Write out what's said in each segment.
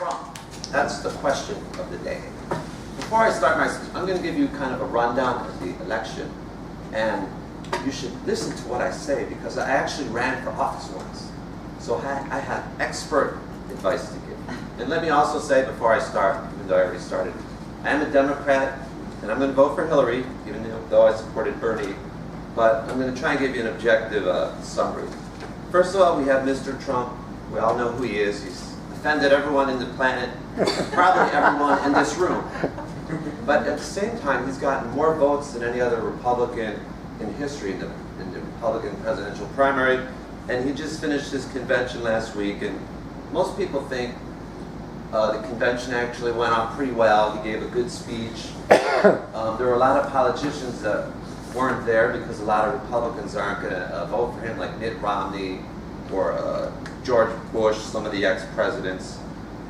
Trump? That's the question of the day. Before I start my speech, I'm going to give you kind of a rundown of the election, and you should listen to what I say because I actually ran for office once. So I have expert advice to give. And let me also say before I start, even though I already started, I am a Democrat, and I'm going to vote for Hillary, even though I supported Bernie. But I'm going to try and give you an objective summary. First of all, we have Mr. Trump. We all know who he is. He's offended everyone in the planet, probably everyone in this room. But at the same time, he's gotten more votes than any other Republican in history in the Republican presidential primary. And he just finished his convention last week. And most people think the convention actually went off pretty well. He gave a good speech. There were a lot of politicians that weren't there because a lot of Republicans aren't going to vote for him, like Mitt Romney or George Bush, some of the ex-presidents.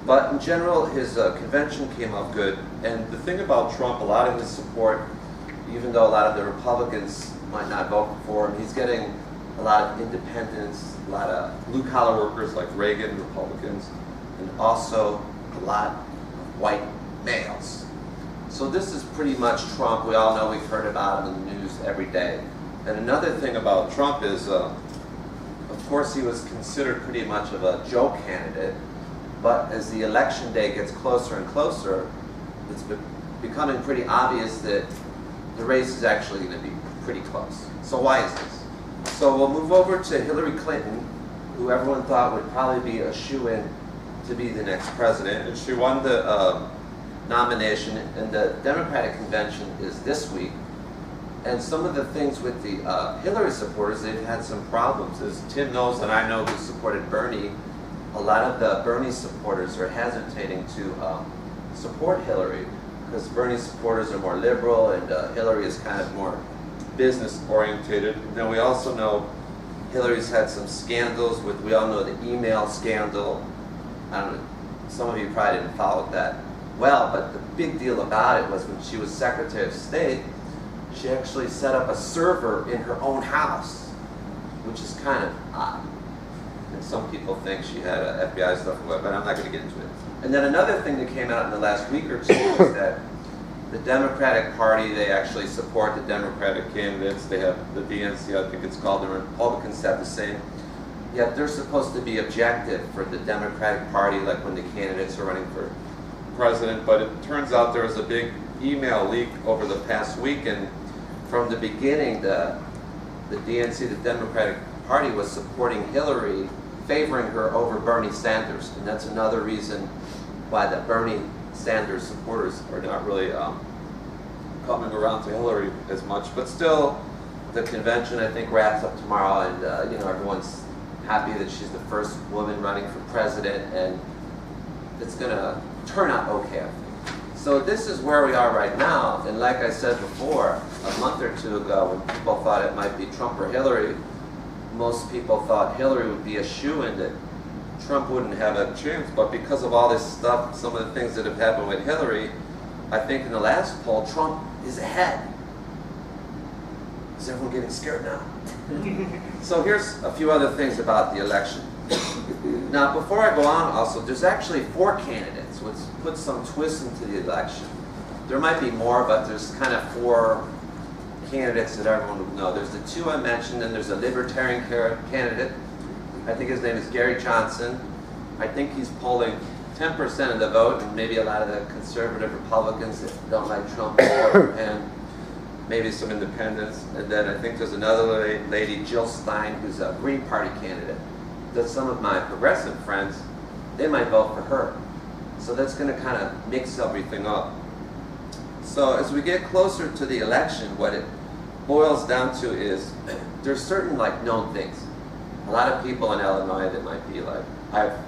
But in general, his convention came out good. And the thing about Trump, a lot of his support, even though a lot of the Republicans might not vote for him, he's getting a lot of independents, a lot of blue-collar workers like Reagan, Republicans, and also a lot of white males. So this is pretty much Trump. We all know, we've heard about him in the news every day. And another thing about Trump is, of course, he was considered pretty much of a joke candidate. But as the election day gets closer and closer, it's becoming pretty obvious that the race is actually going to be pretty close. So why is this? So we'll move over to Hillary Clinton, who everyone thought would probably be a shoo-in to be the next president. And she won the nomination, and the Democratic convention is this week. And some of the things with the Hillary supporters, they've had some problems. As Tim knows, and I know, who supported Bernie, a lot of the Bernie supporters are hesitating to support Hillary because Bernie supporters are more liberal and Hillary is kind of more business orientated. Now we also know Hillary's had some scandals with, we all know the email scandal. I don't know, some of you probably didn't follow that well, but the big deal about it was when she was Secretary of State, she actually set up a server in her own house, which is kind of odd. And some people think she had FBI stuff, but I'm not going to get into it. And then another thing that came out in the last week or two is that the Democratic Party, they actually support the Democratic candidates. They have the DNC, I think it's called, the Republicans have the same. Yet they're supposed to be objective for the Democratic Party, like when the candidates are running for president. But it turns out there was a big email leak over the past week, and from the beginning, the DNC, the Democratic Party, was supporting Hillary, favoring her over Bernie Sanders. And that's another reason why the Bernie Sanders supporters are not really coming around to Hillary as much. But still, the convention, I think, wraps up tomorrow, and everyone's happy that she's the first woman running for president, and it's going to turn out okay, I think. So this is where we are right now, and like I said before, a month or two ago, when people thought it might be Trump or Hillary, most people thought Hillary would be a shoo-in, that Trump wouldn't have a chance. But because of all this stuff, some of the things that have happened with Hillary, I think in the last poll, Trump is ahead. Is everyone getting scared now? So here's a few other things about the election. Now, before I go on, also, there's actually 4 candidates, which puts some twist into the election. There might be more, but there's kind of 4 candidates that everyone would know. There's the 2 I mentioned, and there's a libertarian candidate. I think his name is Gary Johnson. I think he's polling 10% of the vote, and maybe a lot of the conservative Republicans that don't like Trump vote for him. Maybe some independents. And then I think there's another lady, Jill Stein, who's a Green Party candidate. That some of my progressive friends, they might vote for her. So that's going to kind of mix everything up. So as we get closer to the election, what it boils down to is there's certain known things. A lot of people in Illinois that might be like, I have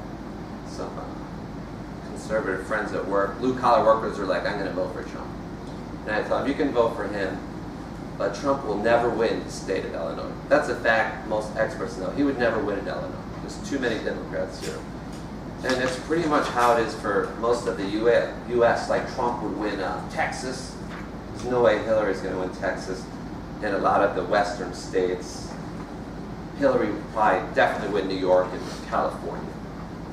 some conservative friends at work, blue-collar workers are like, I'm going to vote for Trump. And I thought, you can vote for him, but Trump will never win the state of Illinois. That's a fact most experts know. He would never win in Illinois. There's too many Democrats here. And it's pretty much how it is for most of the U.S. Like Trump would win Texas. There's no way Hillary's going to win Texas. And a lot of the western states, Hillary would probably definitely win New York and California.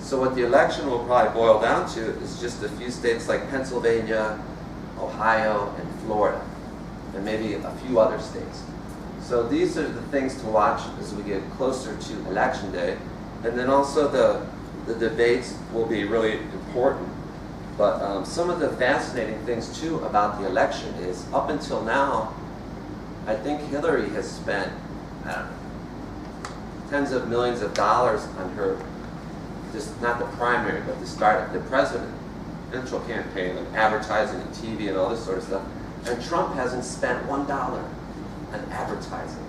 So what the election will probably boil down to is just a few states like Pennsylvania, Ohio, and Florida, and maybe a few other states. So these are the things to watch as we get closer to Election Day. And then also the debates will be really important. But some of the fascinating things too about the election is, up until now, I think Hillary has spent, I don't know, tens of millions of dollars on her, just not the primary, but the presidential campaign, and advertising and TV and all this sort of stuff. And Trump hasn't spent $1 on advertising.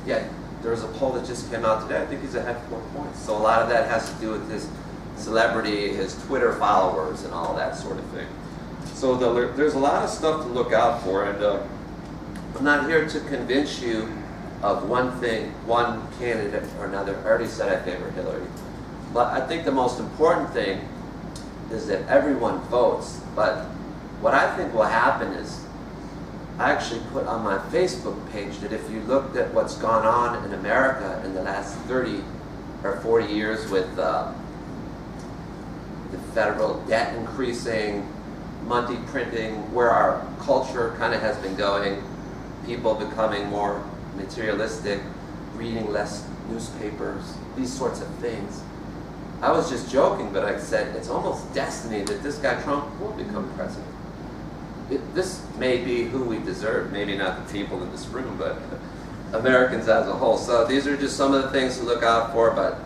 Yet there was a poll that just came out today. I think he's ahead 4 points. So a lot of that has to do with his celebrity, his Twitter followers, and all that sort of thing. So there's a lot of stuff to look out for, and I'm not here to convince you of one thing, one candidate or another. I already said I favor Hillary. But I think the most important thing is that everyone votes. But what I think will happen is, I actually put on my Facebook page that if you looked at what's gone on in America in the last 30 or 40 years with the federal debt increasing, money printing, where our culture kind of has been going, people becoming more materialistic, reading less newspapers, these sorts of things. I was just joking, but I said it's almost destiny that this guy Trump will become president. This may be who we deserve, maybe not the people in this room, but Americans as a whole. So these are just some of the things to look out for, but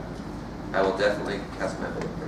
I will definitely cast my vote for